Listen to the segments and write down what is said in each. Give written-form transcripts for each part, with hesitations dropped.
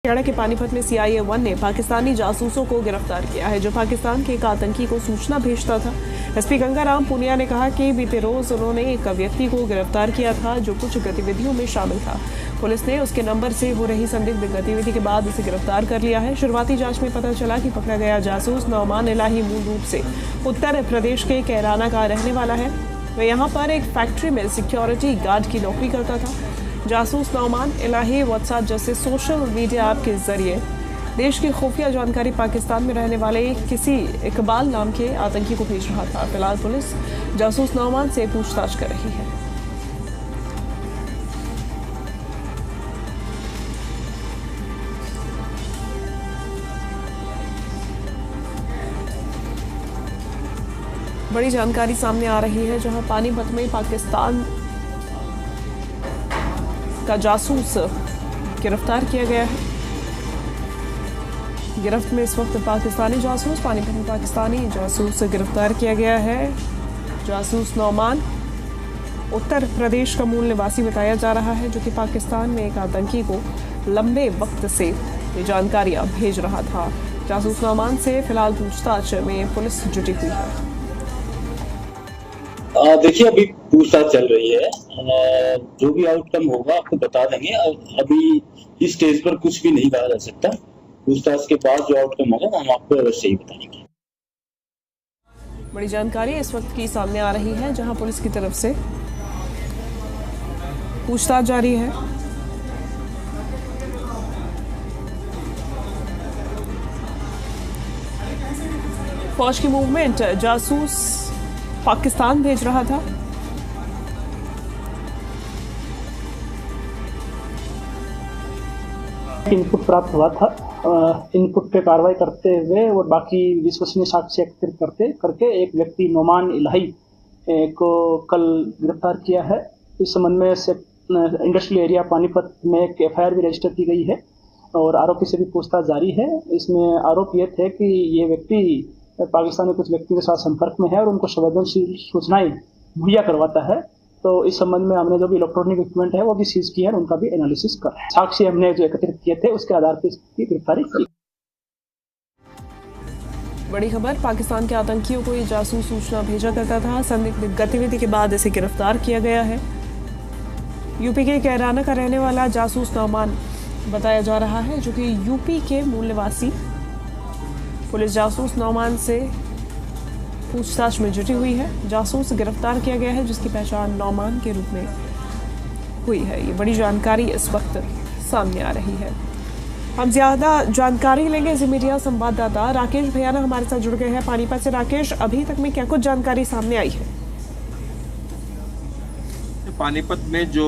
हरियाणा के पानीपत में CIA-1 ने पाकिस्तानी जासूसों को गिरफ्तार किया है जो पाकिस्तान के एक आतंकी को सूचना भेजता था। SP गंगाराम पुनिया ने कहा कि बीते रोज उन्होंने एक व्यक्ति को गिरफ्तार किया था जो कुछ गतिविधियों में शामिल था। पुलिस ने उसके नंबर से हो रही संदिग्ध गतिविधि के बाद उसे गिरफ्तार कर लिया है। शुरुआती जांच में पता चला कि पकड़ा गया जासूस नौमान इलाही मूल रूप से उत्तर प्रदेश के कैराना का रहने वाला है। वह यहाँ पर एक फैक्ट्री में सिक्योरिटी गार्ड की नौकरी करता था। जासूस नौमान इलाही व्हाट्सएप जैसे सोशल मीडिया ऐप के जरिए देश की खुफिया जानकारी पाकिस्तान में रहने वाले किसी इकबाल नाम के आतंकी को भेज रहा था। फिलहाल पुलिस जासूस नौमान से पूछताछ कर रही है। बड़ी जानकारी सामने आ रही है जहां पानीपत में पाकिस्तान का जासूस गिरफ्तार किया गया है। गिरफ्त में इस वक्त पाकिस्तानी जासूस पानीपत में पाकिस्तानी जासूस गिरफ्तार किया गया है। जासूस नौमान उत्तर प्रदेश का मूल निवासी बताया जा रहा है जो कि पाकिस्तान में एक आतंकी को लंबे वक्त से ये जानकारियां भेज रहा था। जासूस नौमान से फिलहाल पूछताछ में पुलिस जुटी हुई है। देखिए अभी पूछताछ चल रही है, जो भी आउटकम होगा आपको बता देंगे। अभी इस स्टेज पर कुछ भी नहीं कहा जा सकता। पूछताछ के बाद जो आउटकम होगा वो हम आपको अवश्य ही बताएंगे। बड़ी जानकारी इस वक्त की सामने आ रही है जहां पुलिस की तरफ से पूछताछ जारी है। फौज की मूवमेंट जासूस पाकिस्तान भेज रहा था। इनपुट प्राप्त हुआ था। इनपुट पे कार्रवाई करते हुए और बाकी विश्वसनीय साक्ष्य एकत्रित करके एक व्यक्ति नौमान इलाही को कल गिरफ्तार किया है। इस संबंध में इंडस्ट्रियल एरिया पानीपत में एक FIR भी रजिस्टर की गई है और आरोपी से भी पूछताछ जारी है। इसमें आरोप ये थे कि ये व्यक्ति पाकिस्तानी कुछ व्यक्तियों के साथ संपर्क में है और उनको संवेदनशील सूचनाएं मुहैया करवाता है। तो इस संबंध में हमने जो भी इलेक्ट्रॉनिक इक्विपमेंट है वो भी सीज किया है और उनका भी एनालिसिस कर रहे हैं। साक्ष्य हमने जो एकत्रित किए थे उसके आधार पर इसकी गिरफ्तारी की। बड़ी खबर, पाकिस्तान के आतंकियों को ये जासूस सूचना भेजा करता था। संदिग्ध गतिविधि के बाद इसे गिरफ्तार किया गया है। यूपी के कैराना का रहने वाला जासूस नौमान बताया जा रहा है जो कि यूपी के मूल निवासी। पुलिस जासूस नौमान से पूछताछ में जुटी हुई है। जासूस गिरफ्तार किया गया है जिसकी पहचान नौमान के रूप में हुई है। ये बड़ी जानकारी इस वक्त सामने आ रही है। हम ज्यादा जानकारी लेंगे। जी मीडिया संवाददाता राकेश भैया हमारे साथ जुड़ गए हैं पानीपत से। राकेश, अभी तक में क्या कुछ जानकारी सामने आई है? पानीपत में जो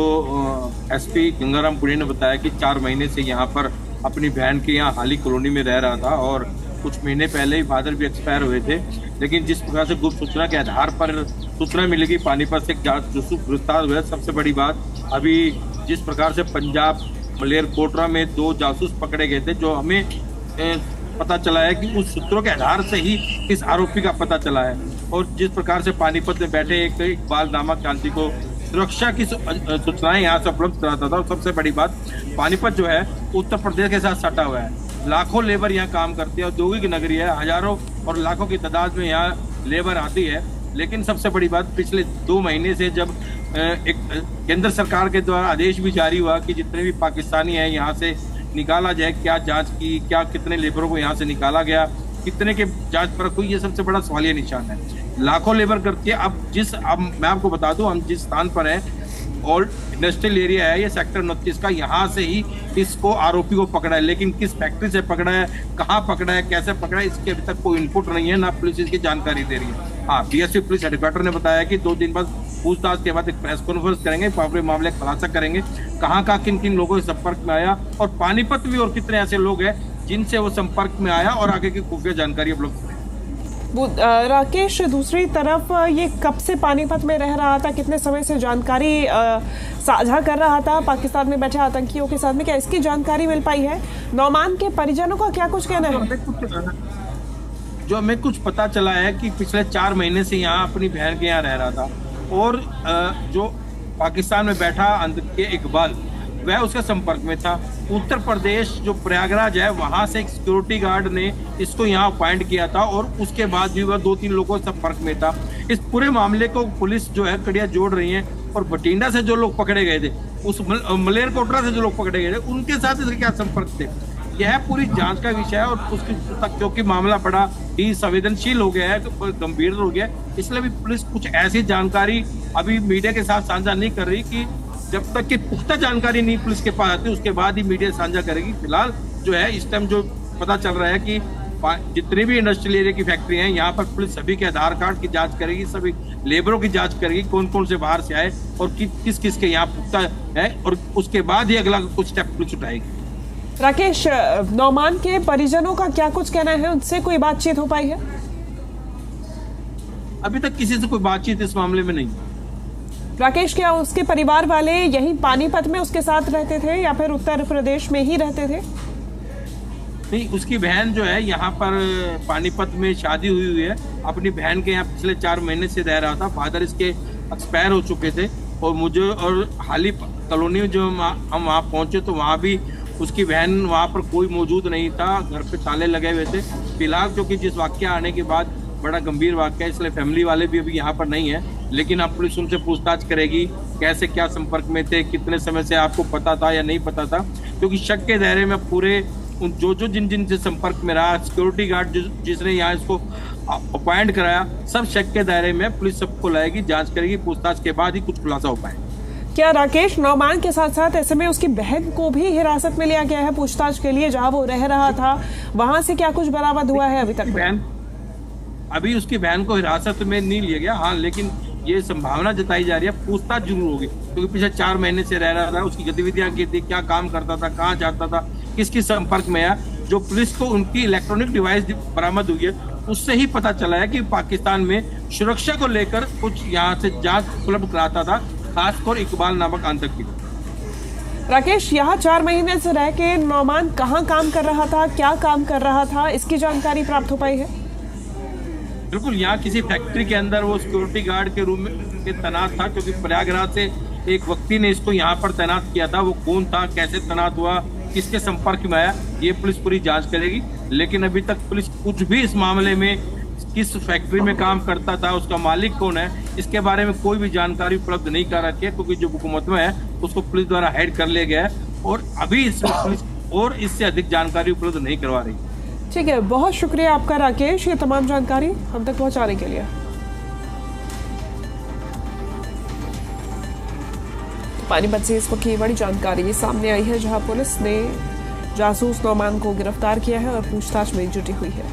SP गंगाराम पुनिया ने बताया कि 4 महीने से यहाँ पर अपनी बहन के यहाँ हाली कॉलोनी में रह रहा था और कुछ महीने पहले ही फादर भी एक्सपायर हुए थे। लेकिन जिस प्रकार से गुप्त सूचना के आधार पर सूचना मिलेगी पानीपत से जासूस गिरफ्तार हुए। सबसे बड़ी बात, अभी जिस प्रकार से पंजाब मलेरकोटरा में 2 जासूस पकड़े गए थे, जो हमें पता चला है कि उस सूत्रों के आधार से ही इस आरोपी का पता चला है। और जिस प्रकार से पानीपत में बैठे एक इकबाल नामक क्रांति को सुरक्षा की सूचनाएं यहाँ से उपलब्ध कराता था। और सबसे बड़ी बात, पानीपत जो है उत्तर प्रदेश के साथ सटा हुआ है। लाखों लेबर यहाँ काम करती है, औद्योगिक नगरी है, हजारों और लाखों की तादाद में यहाँ लेबर आती है। लेकिन सबसे बड़ी बात, पिछले 2 महीने से जब एक केंद्र सरकार के द्वारा आदेश भी जारी हुआ कि जितने भी पाकिस्तानी हैं यहाँ से निकाला जाए, क्या जांच की, क्या कितने लेबरों को यहाँ से निकाला गया, कितने के जांच परख हुई, ये सबसे बड़ा सवालिया निशान है। लाखों लेबर करती है। अब मैं आपको बता दूं, हम जिस स्थान पर हैं और इंडस्ट्रियल एरिया है, ये सेक्टर 29 का, यहाँ से ही इसको आरोपी को पकड़ा है। लेकिन किस फैक्ट्री से पकड़ा है, कहाँ पकड़ा है, कैसे पकड़ा है, इसके अभी तक कोई इनपुट नहीं है, ना पुलिस इसकी जानकारी दे रही है। हाँ, DSP पुलिस हेडक्वार्टर ने बताया कि 2 दिन बाद पूछताछ के बाद एक प्रेस कॉन्फ्रेंस करेंगे, पूरे मामले का खुलासा करेंगे, कहाँ किन किन लोगों के संपर्क में आया और पानीपत में और कितने ऐसे लोग हैं जिनसे वो संपर्क में आया और आगे की खुफिया जानकारी उपलब्ध। राकेश, दूसरी तरफ ये कब से पानीपत में रह रहा था, कितने समय से जानकारी साझा कर रहा था पाकिस्तान में बैठे आतंकियों के साथ में, क्या इसकी जानकारी मिल पाई है? नौमान के परिजनों का क्या कुछ कहना है? जो हमें कुछ पता चला है कि पिछले 4 महीने से यहाँ अपनी बहन के यहाँ रह रहा था और जो पाकिस्तान में बैठा के इकबाल वह उसके संपर्क में था। उत्तर प्रदेश जो प्रयागराज है वहां से एक सिक्योरिटी गार्ड ने इसको यहाँ अपॉइंट किया था और उसके बाद भी वह 2-3 लोगों के संपर्क में था। इस पूरे मामले को पुलिस जो है कड़ियां जोड़ रही है और बठिंडा से जो लोग पकड़े गए थे, उस मलेरकोटरा से जो लोग पकड़े गए थे, उनके साथ इसके क्या संपर्क थे, यह पूरी जांच का विषय है। और उसकी तक क्योंकि मामला बड़ा ही संवेदनशील हो गया है, गंभीर हो गया है, इसलिए भी पुलिस कुछ ऐसी जानकारी अभी मीडिया के साथ साझा नहीं कर रही कि जब तक कि पुख्ता जानकारी नहीं पुलिस के पास आती उसके बाद ही मीडिया साझा करेगी। फिलहाल जो है इस टाइम जो पता चल रहा है कि जितनी भी इंडस्ट्रियल एरिया की फैक्ट्री हैं यहाँ पर पुलिस सभी के आधार कार्ड की जांच करेगी, सभी लेबरों की जांच करेगी, कौन कौन से बाहर से आए और किस किस के यहाँ पुख्ता है, और उसके बाद ही अगला कुछ स्टेप पुलिस उठाएगी। राकेश, नौमान के परिजनों का क्या कुछ कहना है, उनसे कोई बातचीत हो पाई है? अभी तक किसी से कोई बातचीत इस मामले में नहीं। राकेश, क्या उसके परिवार वाले यही पानीपत में उसके साथ रहते थे या फिर उत्तर प्रदेश में ही रहते थे? नहीं, उसकी बहन जो है यहाँ पर पानीपत में शादी हुई है, अपनी बहन के यहाँ पिछले 4 महीने से रह रहा था। फादर इसके एक्सपायर हो चुके थे और मुझे और हाली कॉलोनी में जो हम वहाँ पहुँचे तो वहाँ भी उसकी बहन वहाँ पर कोई मौजूद नहीं था, घर पे ताले लगे हुए थे। फिलहाल क्योंकि जिस वाक्य आने के बाद बड़ा गंभीर वाक्य है, इसलिए फैमिली वाले भी अभी यहाँ पर नहीं है, लेकिन अब पुलिस उनसे पूछताछ करेगी कैसे क्या संपर्क में थे, कितने समय से आपको पता था या नहीं पता था, क्योंकि शक के दायरे में पूरे जो जिन से संपर्क में रहा, सिक्योरिटी गार्ड जिसने यहाँ इसको अपॉइंट कराया, सब शक के दायरे में पुलिस सबको लाएगी, जांच करेगी, पूछताछ के बाद ही कुछ खुलासा हो पाए। क्या राकेश, नौमान के साथ साथ ऐसे में उसकी बहन को भी हिरासत में लिया गया है पूछताछ के लिए, जहां वो रह रहा था, वहां से क्या कुछ बरामद हुआ है अभी तक? अभी उसकी बहन को हिरासत में नहीं लिया गया, हाँ, लेकिन ये संभावना जताई जा रही है पूछताछ जरूर होगी, क्योंकि पिछले 4 महीने से रह रहा था, उसकी गतिविधियां की थी, क्या काम करता था, कहाँ जाता था, किस संपर्क में आया। जो पुलिस को उनकी इलेक्ट्रॉनिक डिवाइस बरामद हुई है उससे ही पता चला है कि पाकिस्तान में सुरक्षा को लेकर कुछ यहाँ से जांच उपलब्ध कराता था, खासकर इकबाल नामक आतंकी। राकेश, यहाँ 4 महीने से रह के नौमान कहाँ काम कर रहा था, क्या काम कर रहा था, इसकी जानकारी प्राप्त हो पाई है? बिल्कुल, यहाँ किसी फैक्ट्री के अंदर वो सिक्योरिटी गार्ड के रूम में तैनात था, क्योंकि प्रयागराज से एक व्यक्ति ने इसको यहाँ पर तैनात किया था। वो कौन था, कैसे तैनात हुआ, किसके संपर्क में आया, ये पुलिस पूरी जांच करेगी। लेकिन अभी तक पुलिस कुछ भी इस मामले में किस फैक्ट्री में काम करता था, उसका मालिक कौन है, इसके बारे में कोई भी जानकारी उपलब्ध नहीं कर रखी है, क्योंकि जो हुकूमत में है उसको पुलिस द्वारा हाइड कर लिया गया है और अभी इसमें पुलिस और इससे अधिक जानकारी उपलब्ध नहीं करवा रही। ठीक है, बहुत शुक्रिया आपका राकेश, ये तमाम जानकारी हम तक पहुंचाने के लिए। पानीपत से इस वक्त की बड़ी जानकारी सामने आई है, जहां पुलिस ने जासूस नौमान को गिरफ्तार किया है और पूछताछ में जुटी हुई है।